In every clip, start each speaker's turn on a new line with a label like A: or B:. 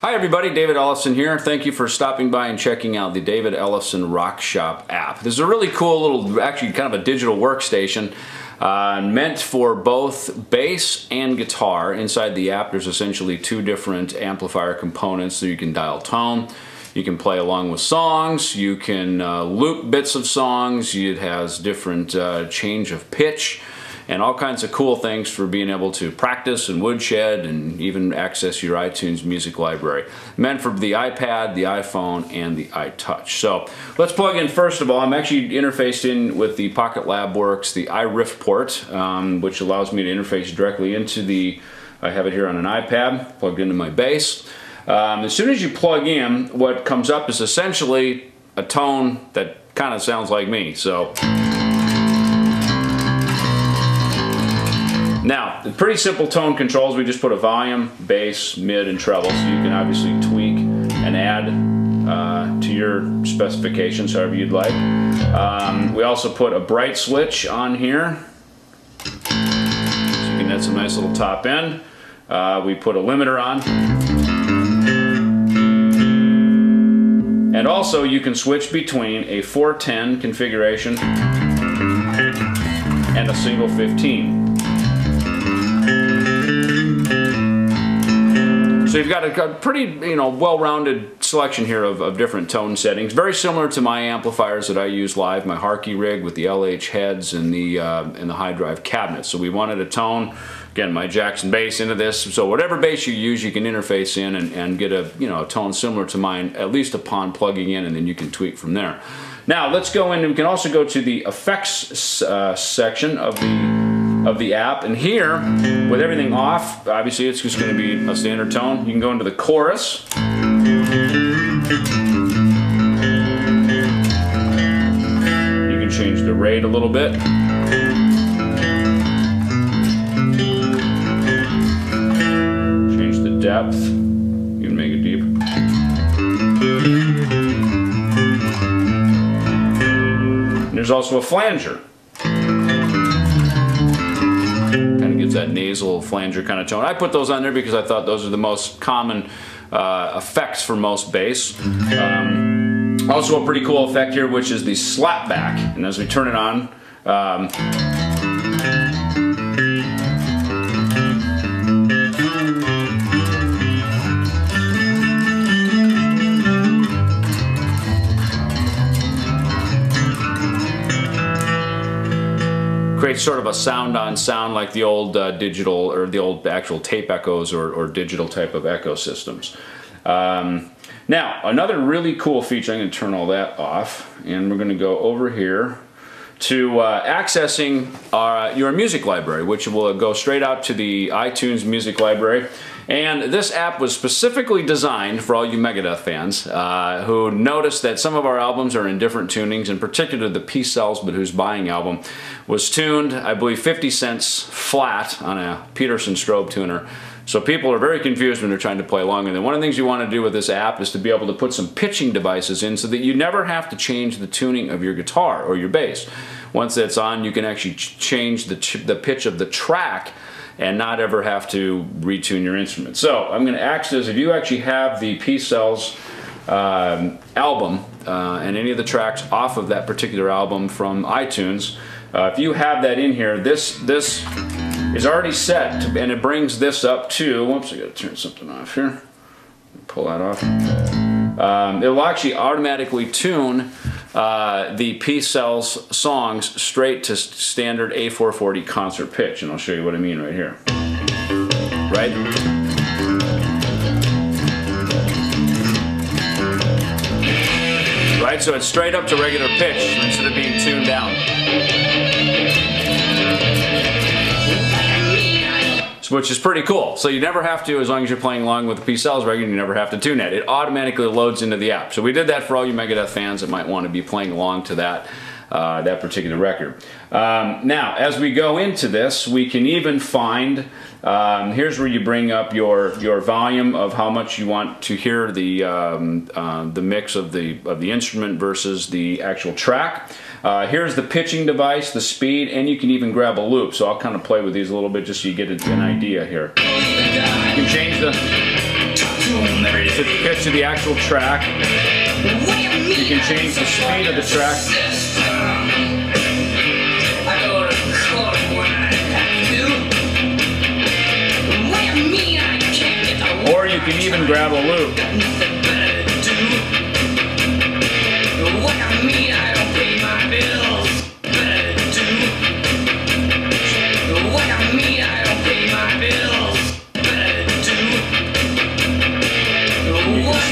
A: Hi everybody, David Ellefson here. Thank you for stopping by and checking out the David Ellefson Rock Shop app. This is a really cool little, actually kind of a digital workstation meant for both bass and guitar. Inside the app there's essentially two different amplifier components, so you can dial tone, you can play along with songs, you can loop bits of songs, it has different change of pitch, and all kinds of cool things for being able to practice and woodshed and even access your iTunes music library. Meant for the iPad, the iPhone, and the iTouch. So let's plug in first of all. I'm actually interfaced in with the Pocket Labworks, the iRiff port, which allows me to interface directly into the, I have it here on an iPad, plugged into my bass. As soon as you plug in, what comes up is essentially a tone that kind of sounds like me. So. Now, pretty simple tone controls. We just put a volume, bass, mid, and treble, so you can obviously tweak and add to your specifications however you'd like. We also put a bright switch on here, so you can add some nice little top end. We put a limiter on. And also you can switch between a 410 configuration and a single 15. So you've got a pretty, well-rounded selection here of different tone settings. Very similar to my amplifiers that I use live, my Harkey rig with the LH heads and the high drive cabinets. So we wanted a tone, again, my Jackson bass into this. So whatever bass you use, you can interface in and get a tone similar to mine, at least upon plugging in, and then you can tweak from there. Now let's go in, and we can also go to the effects section of the app, and here with everything off, obviously it's just going to be a standard tone. You can go into the chorus, you can change the rate a little bit, change the depth, you can make it deep. And there's also a flanger. That nasal flanger kind of tone. I put those on there because I thought those are the most common effects for most bass. Also a pretty cool effect here, which is the slapback. And as we turn it on, creates sort of a sound on sound like the old digital, or the old actual tape echoes or digital type of echo systems. Now, another really cool feature, I'm going to turn all that off, and we're going to go over here to accessing your music library, which will go straight out to the iTunes music library. And this app was specifically designed for all you Megadeth fans who noticed that some of our albums are in different tunings, in particular the Peace Sells But Who's Buying album was tuned, I believe, 50 cents flat on a Peterson strobe tuner. So people are very confused when they're trying to play along. And then one of the things you want to do with this app is to be able to put some pitching devices in so that you never have to change the tuning of your guitar or your bass. Once that's on, you can actually change the pitch of the track and not ever have to retune your instrument. So I'm going to access, if you actually have the Peace Sells album and any of the tracks off of that particular album from iTunes, if you have that in here, this is already set, and it brings this up to, whoops, I got to turn something off here. Pull that off. It will actually automatically tune the Peace Sells songs straight to standard A440 concert pitch, and I'll show you what I mean right here. Right? Right, so it's straight up to regular pitch instead of being tuned down. Which is pretty cool. So you never have to, as long as you're playing along with the Peace Sells record, you never have to tune that. It automatically loads into the app. So we did that for all you Megadeth fans that might want to be playing along to that particular record. Now, as we go into this, we can even find, here's where you bring up your volume of how much you want to hear the mix of the instrument versus the actual track. Here's the pitching device, the speed, and you can even grab a loop. So I'll kind of play with these a little bit just so you get an idea here. You can change the to pitch to the actual track. You can change the speed of the track. Or you can even grab a loop.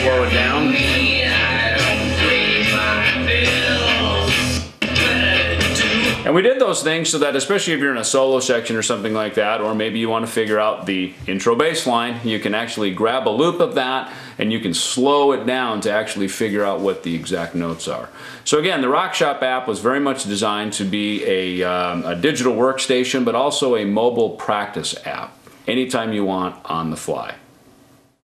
A: Slow it down. And we did those things so that, especially if you're in a solo section or something like that, or maybe you want to figure out the intro bass line, you can actually grab a loop of that and you can slow it down to actually figure out what the exact notes are. So again, the Rock Shop app was very much designed to be a digital workstation, but also a mobile practice app anytime you want on the fly.